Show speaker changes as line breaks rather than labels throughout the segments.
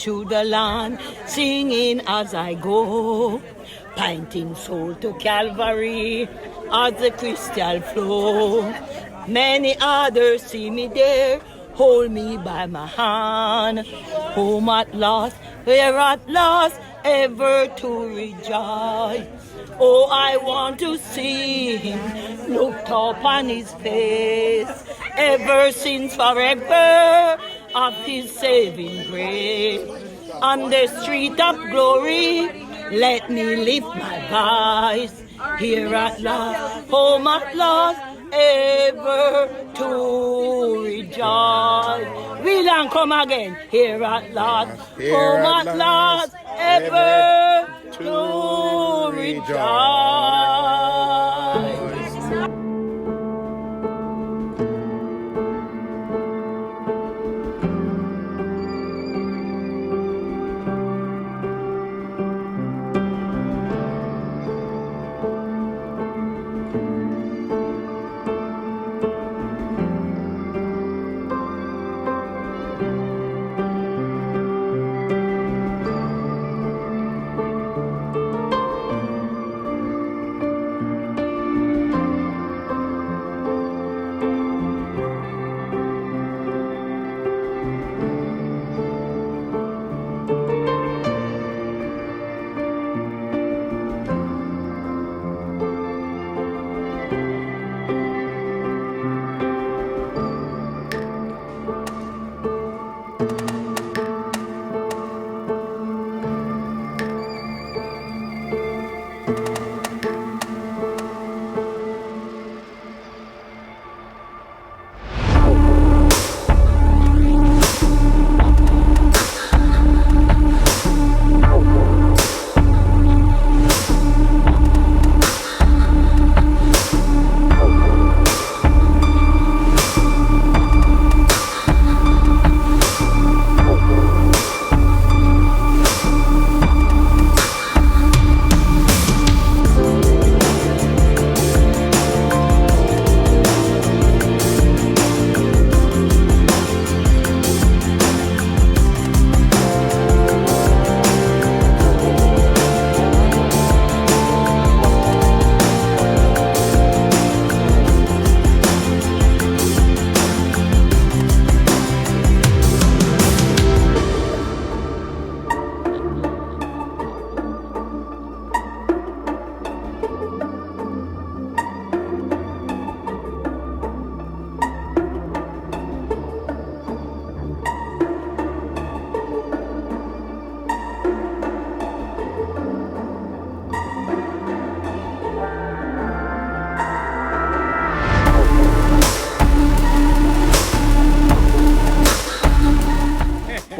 through the land, singing as I go, pointing soul to Calvary as the crystal flow. Many others see me there, hold me by my hand. Home at last, where at last, ever to rejoice. Oh, I want to see him, looked upon his face, ever since forever of his saving grace. On the street of glory, let me lift my voice. Here at last, home at last, ever to rejoice. We'll and come again. Here at last, home at last, ever to rejoice.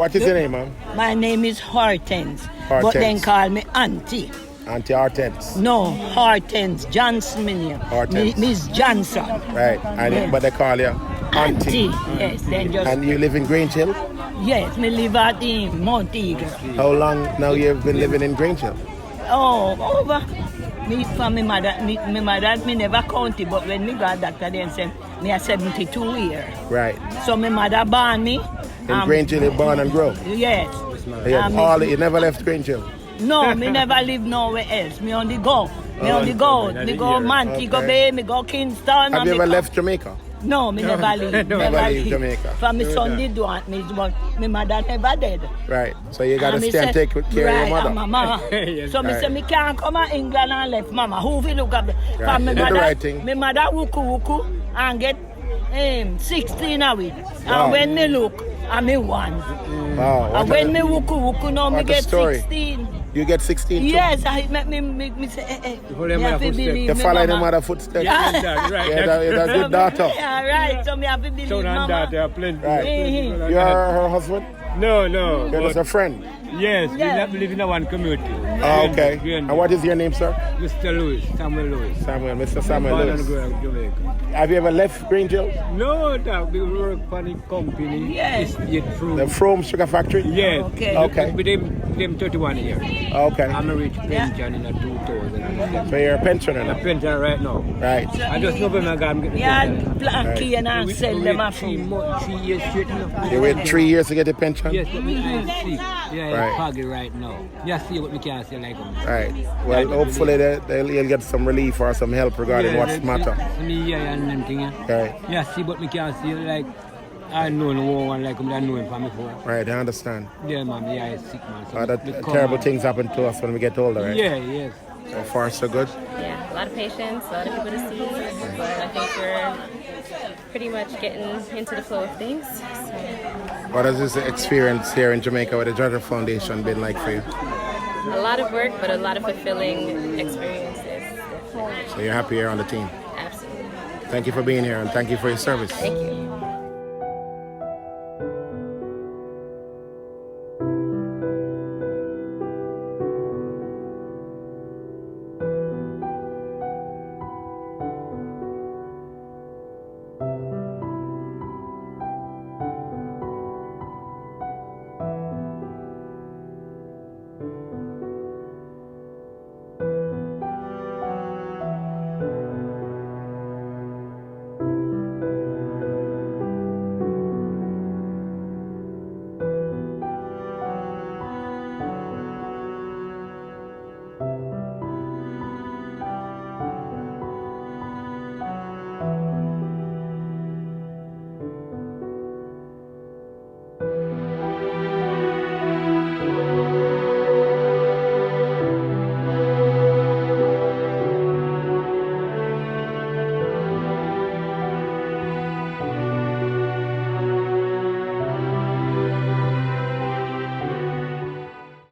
What is your name, ma'am?
My name is Hortense, but then call me Aunty.
Aunty Hortense?
No, Hortense Johnson.
Hortense.
Miss Johnson.
Right, and
Yes.
but they call you Aunty.
Yes, then just...
And you live in Grange Hill?
Yes, me live at the Montefiorre.
How long now you've been living in Grange Hill?
Oh, over. Me from my mother, me never counted, but when me got doctor, then said me are 72 years.
Right.
So my mother born me.
In Grange Hill, you born and grow?
Yes.
You never left Grange Hill?
No, me never live nowhere else. Me only go. Me go Montego Bay, me go Kingston.
Have you ever left Jamaica?
No, me never leave.
Never leave Jamaica.
For my son did want me, but my mother never did.
Right. So you got to stay and take care of your mother.
Mama. So me say me can't come to England and left mama. Who will look at me?
Right.
For
The right thing.
my mother wuku and get 16 of it.
Wow.
And when me look, I'm a one.
Wow.
And when me wuku now me get 16.
You get 16 too?
Yes, I make me say, me have to believe
you
me,
follow
mama.
the mother footsteps.
Yeah.
You're a good daughter.
Yeah, right. So me have to believe
Son and
mama.
daughter are plenty.
Right. You are her husband?
No.
You're just a friend?
Yes,
Yeah.
we live in one community.
Oh, okay.
Grange.
And what is your name, sir?
Mr. Lewis, Samuel Lewis.
Samuel, Mr. Samuel
Born
Lewis.
and grew up in Jamaica.
Have you ever left Grange Hill?
No, that we work for the company.
Yes.
It's through.
The Frome Sugar Factory?
Yes.
Okay.
Okay.
With them 31 years.
Okay.
I'm a rich pension in a 2000.
So you're a pensioner
I'm
now?
a pension right now.
Right.
I just know when I got me.
Yeah, Blanky and
We-
sell
we
them
wait
off.
3 years straight now.
You wait 3 years to get a pension?
Yes, but we are sick. Yeah,
Right.
paggy right now. Just see what we can say like them.
Right. Well, hopefully you'll get some relief or some help regarding what's matter.
Yeah, and them thing, yeah.
Right.
Yeah, see what we can see like. I know no one like him, I know him from before.
Right, I understand.
Yeah, man, yeah, he's sick, man. So
Other
we come
terrible
out.
things happen to us when we get older, right?
Yeah, yes.
So far, so good.
Yeah, a lot of patience, a lot of people to see, but I think we're pretty much getting into the flow of things. So,
What has this experience here in Jamaica with the JAHJAH Foundation been like for you?
a lot of work, but a lot of fulfilling experiences.
So you're happy here on the team.
Absolutely.
Thank you for being here and thank you for your service.
Thank you.